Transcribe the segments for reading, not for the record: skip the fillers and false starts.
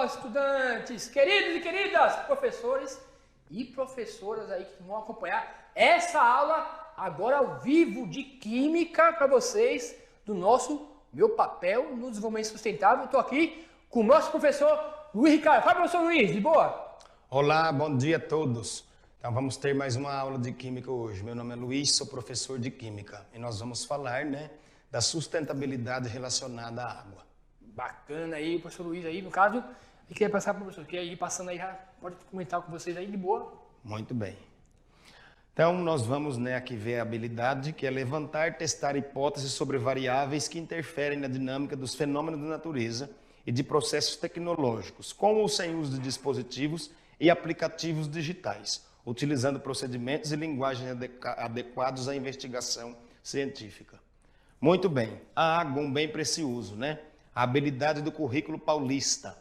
Alô, estudantes, queridos e queridas, professores e professoras aí que vão acompanhar essa aula agora ao vivo de Química para vocês do nosso Meu Papel no Desenvolvimento Sustentável. Estou aqui com o nosso professor Luiz Ricardo. Fala, professor Luiz, de boa? Olá, bom dia a todos. Então vamos ter mais uma aula de Química hoje. Meu nome é Luiz, sou professor de Química e nós vamos falar, da sustentabilidade relacionada à água. Bacana aí, professor Luiz aí, no caso, eu queria passar para o professor, queria ir passando aí, já pode comentar com vocês aí de boa. Muito bem. Então nós vamos aqui ver a habilidade que é levantar, testar hipóteses sobre variáveis que interferem na dinâmica dos fenômenos da natureza e de processos tecnológicos, com ou sem uso de dispositivos e aplicativos digitais, utilizando procedimentos e linguagens adequados à investigação científica. Muito bem, a água, um bem precioso, A habilidade do currículo paulista,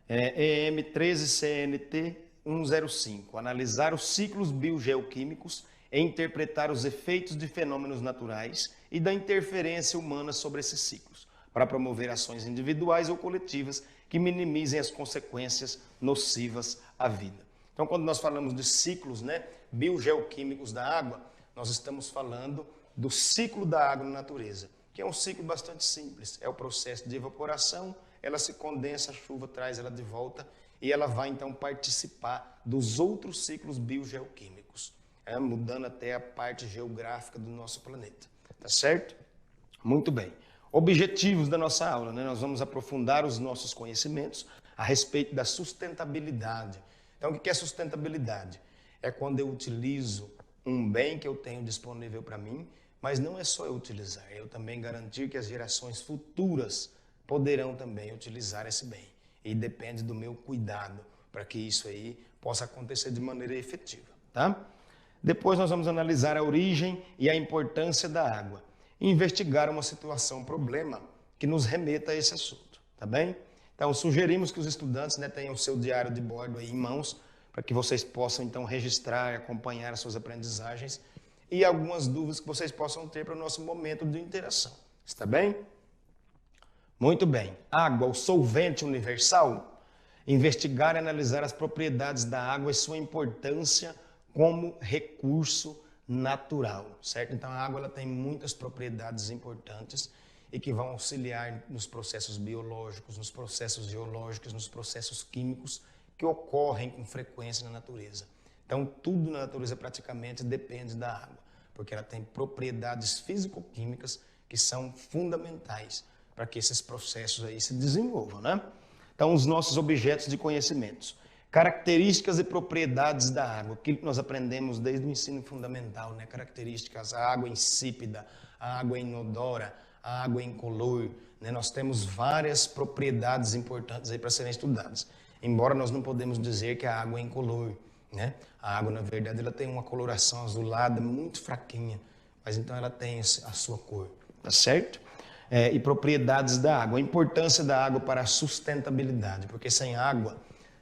EM 13 CNT 105, analisar os ciclos biogeoquímicos e interpretar os efeitos de fenômenos naturais e da interferência humana sobre esses ciclos, para promover ações individuais ou coletivas que minimizem as consequências nocivas à vida. Então, quando nós falamos de ciclos biogeoquímicos da água, nós estamos falando do ciclo da água na natureza, que é um ciclo bastante simples. É o processo de evaporação, ela se condensa, a chuva traz ela de volta e ela vai então participar dos outros ciclos biogeoquímicos, mudando até a parte geográfica do nosso planeta. Tá certo? Muito bem. Objetivos da nossa aula, Nós vamos aprofundar os nossos conhecimentos a respeito da sustentabilidade. Então, o que é sustentabilidade? É quando eu utilizo um bem que eu tenho disponível para mim, mas não é só eu utilizar, eu também garantir que as gerações futuras poderão também utilizar esse bem. E depende do meu cuidado para que isso aí possa acontecer de maneira efetiva, tá? Depois nós vamos analisar a origem e a importância da água e investigar uma situação, problema que nos remeta a esse assunto, tá bem? Então sugerimos que os estudantes tenham o seu diário de bordo aí em mãos para que vocês possam então registrar e acompanhar as suas aprendizagens e algumas dúvidas que vocês possam ter para o nosso momento de interação. Está bem? Muito bem. Água, o solvente universal. Investigar e analisar as propriedades da água e sua importância como recurso natural, certo? Então a água ela tem muitas propriedades importantes e que vão auxiliar nos processos biológicos, nos processos geológicos, nos processos químicos que ocorrem com frequência na natureza. Então, tudo na natureza praticamente depende da água, porque ela tem propriedades físico-químicas que são fundamentais para que esses processos aí se desenvolvam, Então, os nossos objetos de conhecimentos. Características e propriedades da água, aquilo que nós aprendemos desde o ensino fundamental, Características, a água insípida, a água inodora, a água incolor, Nós temos várias propriedades importantes aí para serem estudadas, embora nós não podemos dizer que a água é incolor, A água, na verdade, ela tem uma coloração azulada muito fraquinha, mas então ela tem a sua cor, tá certo? E propriedades da água, a importância da água para a sustentabilidade, porque sem água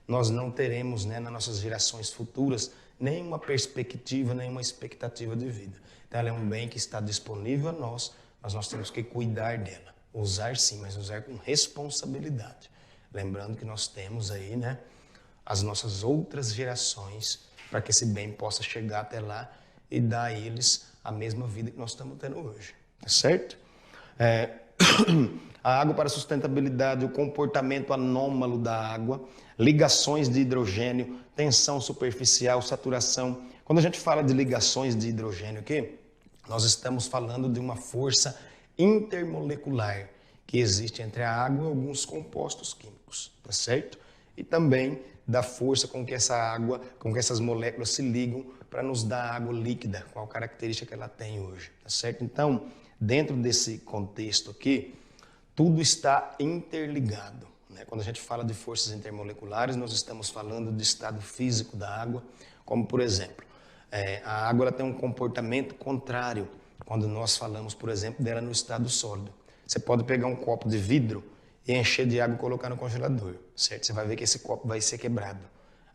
nós não teremos, nas nossas gerações futuras, nenhuma perspectiva, nenhuma expectativa de vida. Então ela é um bem que está disponível a nós, mas nós temos que cuidar dela. Usar sim, mas usar com responsabilidade. Lembrando que nós temos aí, as nossas outras gerações, para que esse bem possa chegar até lá e dar a eles a mesma vida que nós estamos tendo hoje, tá certo? A água para a sustentabilidade, o comportamento anômalo da água, ligações de hidrogênio, tensão superficial, saturação. Quando a gente fala de ligações de hidrogênio aqui, nós estamos falando de uma força intermolecular que existe entre a água e alguns compostos químicos, tá certo? E também da força com que essa água, com que essas moléculas se ligam para nos dar água líquida, qual a característica que ela tem hoje, tá certo? Então, dentro desse contexto aqui, tudo está interligado, Quando a gente fala de forças intermoleculares, nós estamos falando de estado físico da água, como por exemplo, a água ela tem um comportamento contrário quando nós falamos, por exemplo, dela no estado sólido. Você pode pegar um copo de vidro e encher de água e colocar no congelador, certo? Você vai ver que esse copo vai ser quebrado.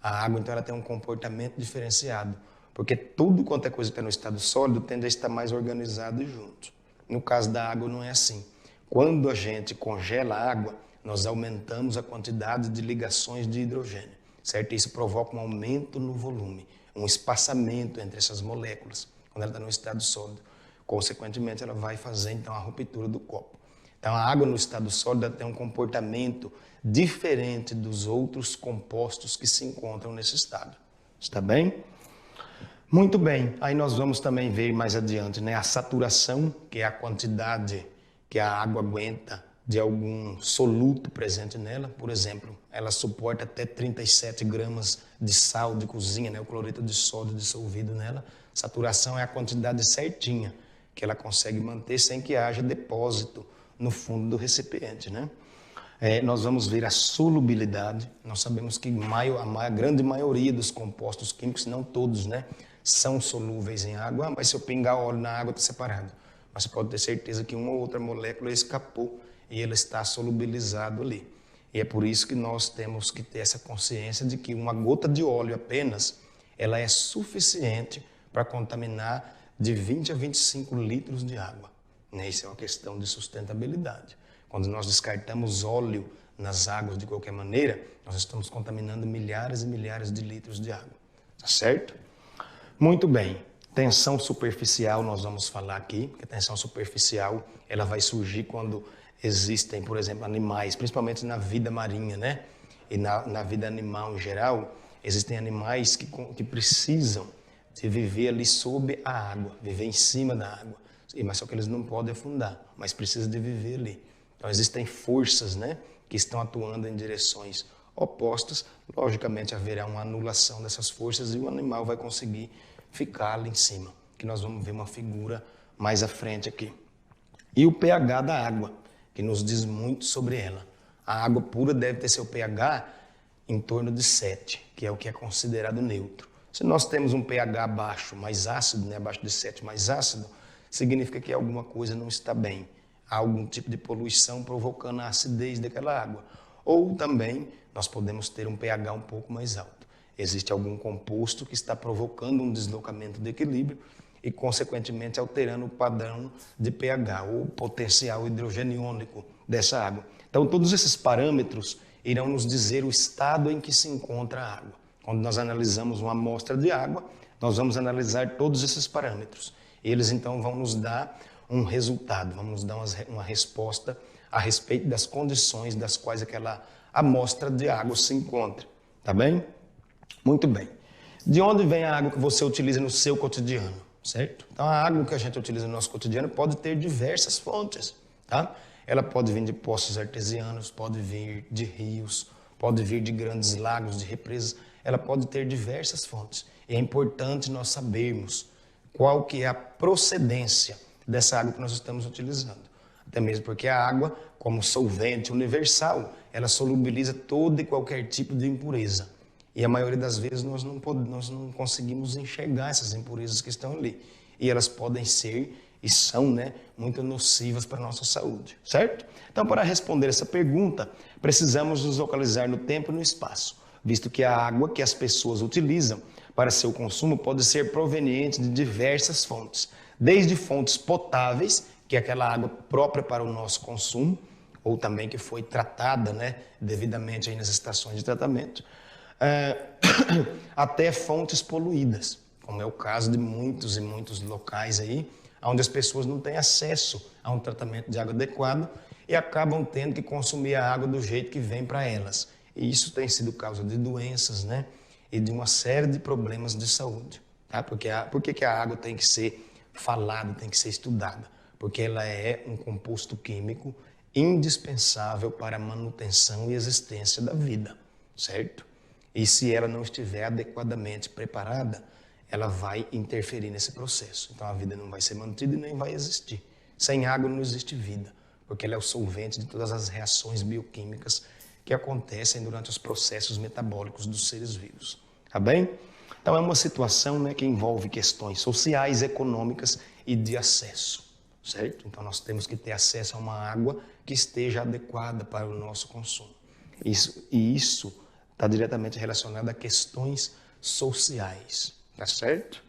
A água, então, ela tem um comportamento diferenciado, porque tudo quanto é coisa que está no estado sólido tende a estar mais organizado e junto. No caso da água, não é assim. Quando a gente congela a água, nós aumentamos a quantidade de ligações de hidrogênio, certo? Isso provoca um aumento no volume, um espaçamento entre essas moléculas, quando ela está no estado sólido. Consequentemente, ela vai fazer, então, a ruptura do copo. Então, a água no estado sólido tem um comportamento diferente dos outros compostos que se encontram nesse estado. Está bem? Muito bem. Aí nós vamos também ver mais adiante, né? A saturação, que é a quantidade que a água aguenta de algum soluto presente nela. Por exemplo, ela suporta até 37 gramas de sal de cozinha, né? O cloreto de sódio dissolvido nela. Saturação é a quantidade certinha que ela consegue manter sem que haja depósito no fundo do recipiente, né? Nós vamos ver a solubilidade. Nós sabemos que a grande maioria dos compostos químicos, não todos, né, são solúveis em água, mas se eu pingar óleo na água, está separado. Mas você pode ter certeza que uma ou outra molécula escapou e ele está solubilizado ali. E é por isso que nós temos que ter essa consciência de que uma gota de óleo apenas, ela é suficiente para contaminar de 20 a 25 litros de água. Isso é uma questão de sustentabilidade. Quando nós descartamos óleo nas águas de qualquer maneira, nós estamos contaminando milhares e milhares de litros de água. Tá certo? Muito bem. Tensão superficial nós vamos falar aqui, porque a tensão superficial ela vai surgir quando existem, por exemplo, animais, principalmente na vida marinha, né? E na vida animal em geral, existem animais que precisam de viver ali sob a água, viver em cima da água. Mas só que eles não podem afundar, mas precisam de viver ali. Então existem forças, né, que estão atuando em direções opostas. Logicamente haverá uma anulação dessas forças e o animal vai conseguir ficar ali em cima, que nós vamos ver uma figura mais à frente aqui. E o pH da água, que nos diz muito sobre ela. A água pura deve ter seu pH em torno de 7, que é o que é considerado neutro. Se nós temos um pH baixo, mais ácido, né, abaixo de 7 mais ácido, significa que alguma coisa não está bem. Há algum tipo de poluição provocando a acidez daquela água. Ou também nós podemos ter um pH um pouco mais alto. Existe algum composto que está provocando um deslocamento de equilíbrio e, consequentemente, alterando o padrão de pH, ou potencial hidrogeniônico dessa água. Então, todos esses parâmetros irão nos dizer o estado em que se encontra a água. Quando nós analisamos uma amostra de água, nós vamos analisar todos esses parâmetros. Eles, então, vão nos dar um resultado, vão nos dar uma resposta a respeito das condições das quais aquela amostra de água se encontra. Tá bem? Muito bem. De onde vem a água que você utiliza no seu cotidiano, certo? Então, a água que a gente utiliza no nosso cotidiano pode ter diversas fontes, tá? Ela pode vir de poços artesianos, pode vir de rios, pode vir de grandes lagos, de represas. Ela pode ter diversas fontes. E é importante nós sabermos qual que é a procedência dessa água que nós estamos utilizando. Até mesmo porque a água, como solvente universal, ela solubiliza todo e qualquer tipo de impureza. E a maioria das vezes nós não conseguimos enxergar essas impurezas que estão ali. E elas podem ser e são, né, muito nocivas para a nossa saúde, certo? Então, para responder essa pergunta, precisamos nos localizar no tempo e no espaço, visto que a água que as pessoas utilizam para seu consumo pode ser proveniente de diversas fontes, desde fontes potáveis, que é aquela água própria para o nosso consumo, ou também que foi tratada, né, devidamente aí nas estações de tratamento, até fontes poluídas, como é o caso de muitos e muitos locais aí, onde as pessoas não têm acesso a um tratamento de água adequado e acabam tendo que consumir a água do jeito que vem para elas. E isso tem sido causa de doenças, né, e de uma série de problemas de saúde. Tá? Por que a água tem que ser falada, tem que ser estudada? Porque ela é um composto químico indispensável para a manutenção e existência da vida, certo? E se ela não estiver adequadamente preparada, ela vai interferir nesse processo. Então a vida não vai ser mantida e nem vai existir. Sem água não existe vida, porque ela é o solvente de todas as reações bioquímicas que acontecem durante os processos metabólicos dos seres vivos. Tá bem? Então é uma situação, né, que envolve questões sociais, econômicas e de acesso, certo? Então nós temos que ter acesso a uma água que esteja adequada para o nosso consumo. Isso está diretamente relacionado a questões sociais, tá certo?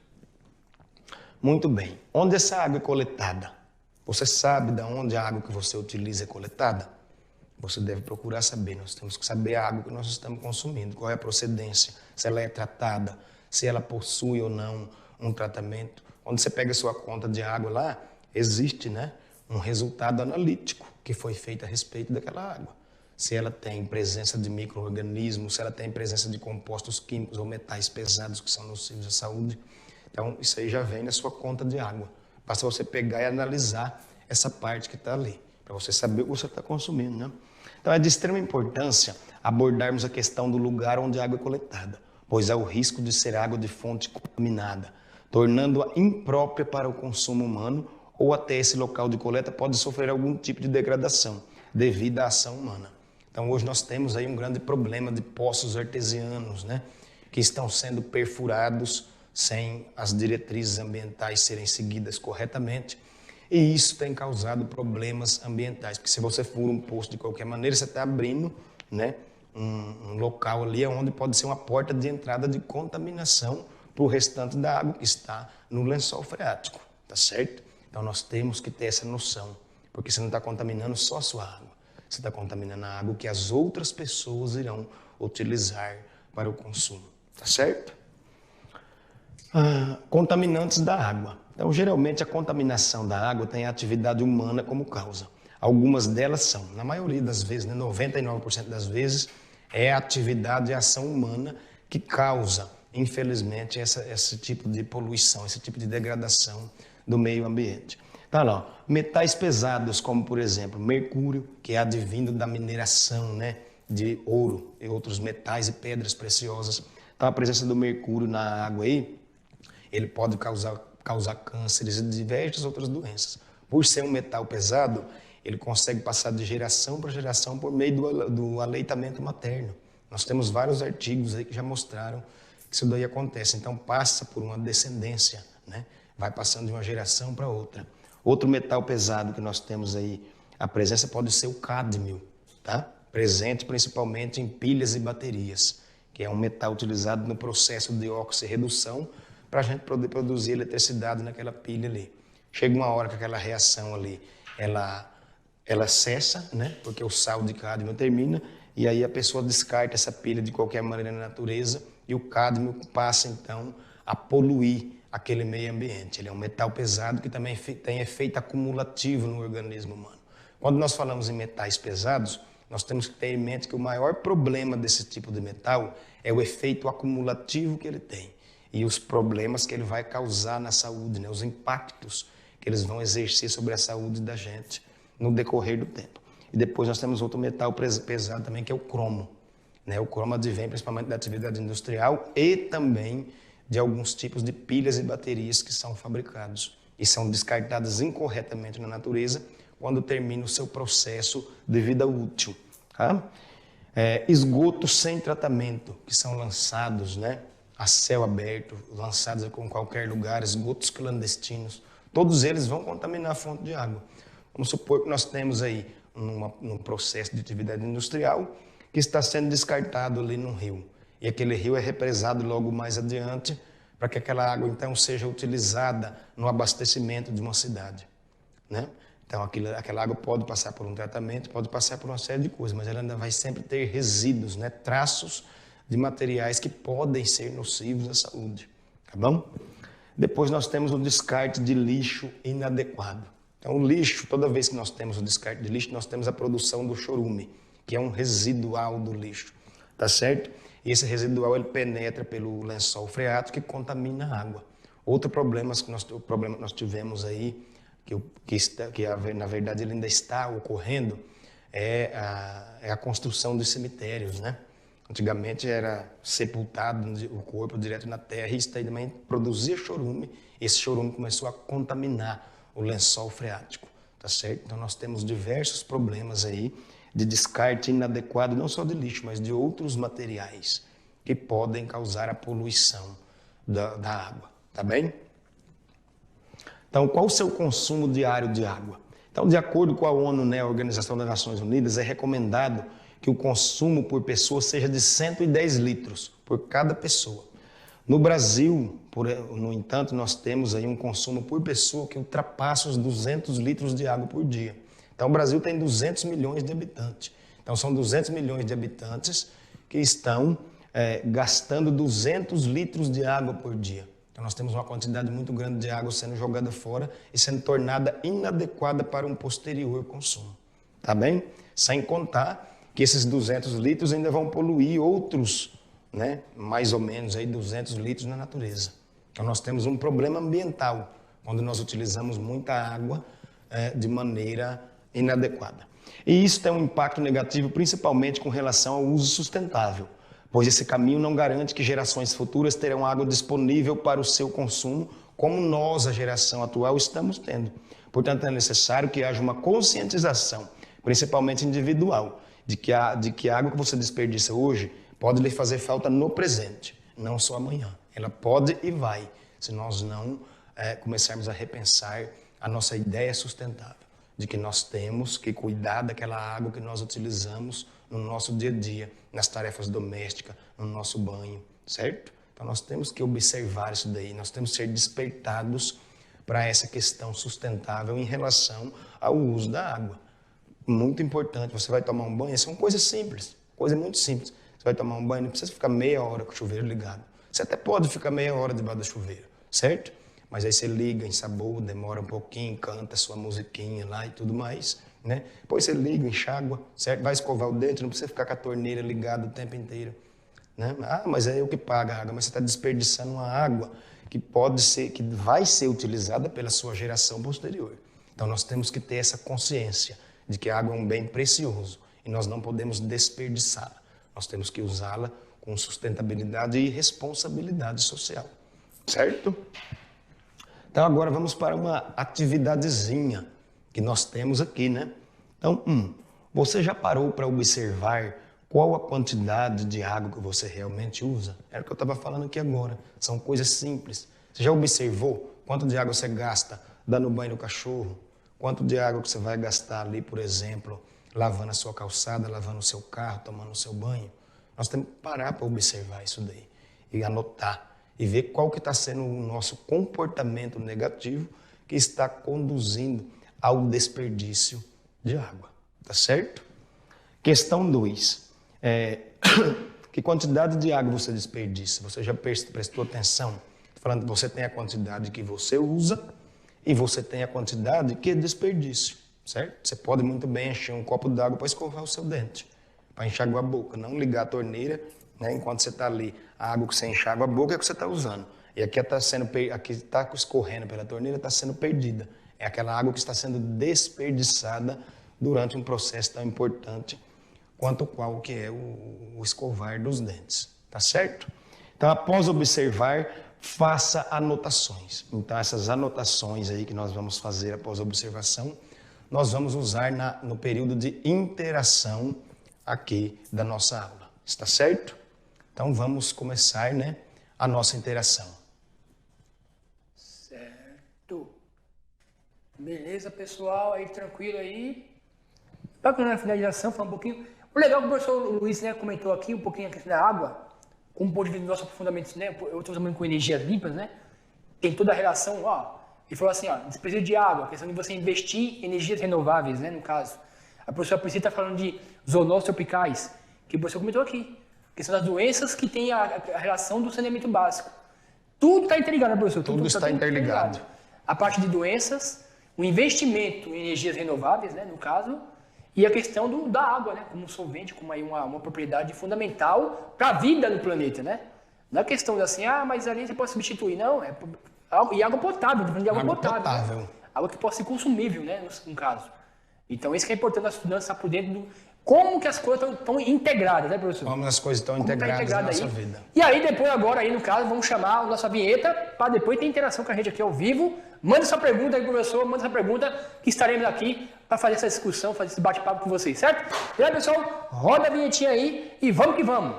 Muito bem. Onde essa água é coletada? Você sabe de onde a água que você utiliza é coletada? Você deve procurar saber. Nós temos que saber a água que nós estamos consumindo, qual é a procedência, se ela é tratada, se ela possui ou não um tratamento. Quando você pega a sua conta de água lá, existe, né, um resultado analítico que foi feito a respeito daquela água. Se ela tem presença de micro-organismos, se ela tem presença de compostos químicos ou metais pesados que são nocivos à saúde. Então, isso aí já vem na sua conta de água. Basta você pegar e analisar essa parte que está ali, para você saber o que você está consumindo, né? Então, é de extrema importância abordarmos a questão do lugar onde a água é coletada, pois há o risco de ser água de fonte contaminada, tornando-a imprópria para o consumo humano, ou até esse local de coleta pode sofrer algum tipo de degradação devido à ação humana. Então, hoje nós temos aí um grande problema de poços artesianos, né, que estão sendo perfurados sem as diretrizes ambientais serem seguidas corretamente, e isso tem causado problemas ambientais, porque se você fura um poço de qualquer maneira, você está abrindo, né, um local ali onde pode ser uma porta de entrada de contaminação para o restante da água que está no lençol freático, tá certo? Então nós temos que ter essa noção, porque você não está contaminando só a sua água, você está contaminando a água que as outras pessoas irão utilizar para o consumo, tá certo? Contaminantes da água. Então, geralmente, a contaminação da água tem a atividade humana como causa. Algumas delas são, na maioria das vezes, né, 99% das vezes, é a atividade e a ação humana que causa, infelizmente, esse tipo de poluição, esse tipo de degradação do meio ambiente. Tá lá, metais pesados, como, por exemplo, mercúrio, que é advindo da mineração, né, de ouro e outros metais e pedras preciosas. Então, a presença do mercúrio na água aí, ele pode causar cânceres e diversas outras doenças. Por ser um metal pesado, ele consegue passar de geração para geração por meio do aleitamento materno. Nós temos vários artigos aí que já mostraram que isso daí acontece. Então, passa por uma descendência, né? Vai passando de uma geração para outra. Outro metal pesado que nós temos aí, a presença pode ser o cádmio, tá? Presente principalmente em pilhas e baterias, que é um metal utilizado no processo de oxirredução, para a gente poder produzir eletricidade naquela pilha ali. Chega uma hora que aquela reação ali, ela cessa, né? Porque o sal de cádmio termina, e aí a pessoa descarta essa pilha de qualquer maneira na natureza, e o cádmio passa, então, a poluir aquele meio ambiente. Ele é um metal pesado que também tem efeito acumulativo no organismo humano. Quando nós falamos em metais pesados, nós temos que ter em mente que o maior problema desse tipo de metal é o efeito acumulativo que ele tem e os problemas que ele vai causar na saúde, né? Os impactos que eles vão exercer sobre a saúde da gente no decorrer do tempo. E depois nós temos outro metal pesado também, que é o cromo, né? O cromo advém principalmente da atividade industrial e também de alguns tipos de pilhas e baterias que são fabricados e são descartadas incorretamente na natureza quando termina o seu processo de vida útil. Tá? Esgotos sem tratamento, que são lançados, né, a céu aberto, lançados em qualquer lugar, esgotos clandestinos, todos eles vão contaminar a fonte de água. Vamos supor que nós temos aí um processo de atividade industrial que está sendo descartado ali num rio. E aquele rio é represado logo mais adiante para que aquela água, então, seja utilizada no abastecimento de uma cidade, né? Então, aquela água pode passar por um tratamento, pode passar por uma série de coisas, mas ela ainda vai sempre ter resíduos, né? Traços de materiais que podem ser nocivos à saúde, tá bom? Depois nós temos o descarte de lixo inadequado. Então, o lixo, toda vez que nós temos o descarte de lixo, nós temos a produção do chorume, que é um residual do lixo, tá certo? E esse residual, ele penetra pelo lençol freático e contamina a água. Outro problema que nós tivemos aí, que na verdade ele ainda está ocorrendo, é a construção dos cemitérios, né? Antigamente era sepultado o corpo direto na terra e isso também produzia chorume. Esse chorume começou a contaminar o lençol freático, tá certo? Então nós temos diversos problemas aí de descarte inadequado, não só de lixo, mas de outros materiais que podem causar a poluição da água, tá bem? Então, qual o seu consumo diário de água? Então, de acordo com a ONU, né, a Organização das Nações Unidas, é recomendado que o consumo por pessoa seja de 110 litros por cada pessoa. No Brasil, no entanto, nós temos aí um consumo por pessoa que ultrapassa os 200 litros de água por dia. Então, o Brasil tem 200 milhões de habitantes. Então, são 200 milhões de habitantes que estão gastando 200 litros de água por dia. Então, nós temos uma quantidade muito grande de água sendo jogada fora e sendo tornada inadequada para um posterior consumo. Tá bem? Sem contar que esses 200 litros ainda vão poluir outros, né, mais ou menos aí 200 litros na natureza. Então, nós temos um problema ambiental quando nós utilizamos muita água de maneira inadequada. E isso tem um impacto negativo principalmente com relação ao uso sustentável, pois esse caminho não garante que gerações futuras terão água disponível para o seu consumo, como nós, a geração atual, estamos tendo. Portanto, é necessário que haja uma conscientização, principalmente individual, de que a água que você desperdiça hoje pode lhe fazer falta no presente, não só amanhã. Ela pode e vai, se nós não começarmos a repensar a nossa ideia sustentável, de que nós temos que cuidar daquela água que nós utilizamos no nosso dia a dia, nas tarefas domésticas, no nosso banho, certo? Então nós temos que observar isso daí, nós temos que ser despertados para essa questão sustentável em relação ao uso da água. Muito importante, você vai tomar um banho, essa é uma coisa simples, coisa muito simples. Você vai tomar um banho, não precisa ficar meia hora com o chuveiro ligado. Você até pode ficar meia hora debaixo do chuveiro, certo? Mas aí você liga, ensaboa, demora um pouquinho, canta sua musiquinha lá e tudo mais, né? Depois você liga, enxágua, certo? Vai escovar o dente, não precisa ficar com a torneira ligada o tempo inteiro, né? Ah, mas é eu que pago a água, mas você está desperdiçando uma água que vai ser utilizada pela sua geração posterior. Então nós temos que ter essa consciência de que a água é um bem precioso e nós não podemos desperdiçá-la. Nós temos que usá-la com sustentabilidade e responsabilidade social, certo? Então agora vamos para uma atividadezinha que nós temos aqui, né? Então, você já parou para observar qual a quantidade de água que você realmente usa? Era o que eu estava falando aqui agora. São coisas simples. Você já observou quanto de água você gasta dando banho no cachorro? Quanto de água que você vai gastar ali, por exemplo, lavando a sua calçada, lavando o seu carro, tomando o seu banho? Nós temos que parar para observar isso daí e anotar e ver qual que está sendo o nosso comportamento negativo que está conduzindo ao desperdício de água, tá certo? Questão 2. Que quantidade de água você desperdiça? Você já prestou atenção? Estou falando que você tem a quantidade que você usa e você tem a quantidade que é desperdício, certo? Você pode muito bem encher um copo d'água para escovar o seu dente, para enxaguar a boca, não ligar a torneira, né, enquanto você está ali. A água que você enxágua a boca é o que você está usando. E aqui está escorrendo pela torneira, está sendo perdida. É aquela água que está sendo desperdiçada durante um processo tão importante quanto qual que é o escovar dos dentes. Tá certo? Então, após observar, faça anotações. Então, essas anotações aí que nós vamos fazer após a observação, nós vamos usar no período de interação aqui da nossa aula. Está certo? Então, vamos começar, né, a nossa interação. Certo. Beleza, pessoal, aí tranquilo aí. Para na finalização, falar um pouquinho. O legal que o professor Luiz, né, comentou aqui um pouquinho a questão da água, com um ponto de vista do nosso aprofundamento, né, eu estou trabalhando com energias limpas, né, tem toda a relação, ó, ele falou assim, ó, desperdício de água, a questão de você investir em energias renováveis, né, no caso. A professora Priscila está falando de zoonoses tropicais, que o professor comentou aqui. A questão das doenças que tem a relação do saneamento básico. Tudo está interligado, né, professor? Tudo está interligado. A parte de doenças, o investimento em energias renováveis, né, no caso, e a questão da água, né, como um solvente, como aí uma propriedade fundamental para a vida no planeta, né? Não é questão de assim, mas ali você pode substituir, não. E água potável, falando de água potável. Né? Água que pode ser consumível, né, no caso. Então, isso que é importante a estudante estar por dentro do como que as coisas estão integradas, né, professor? Como as coisas estão integradas na nossa vida. E aí, depois, agora, aí, no caso, vamos chamar a nossa vinheta para depois ter interação com a gente aqui ao vivo. Manda sua pergunta aí, professor, manda sua pergunta que estaremos aqui para fazer essa discussão, fazer esse bate-papo com vocês, certo? E aí, pessoal, roda a vinhetinha aí e vamos que vamos!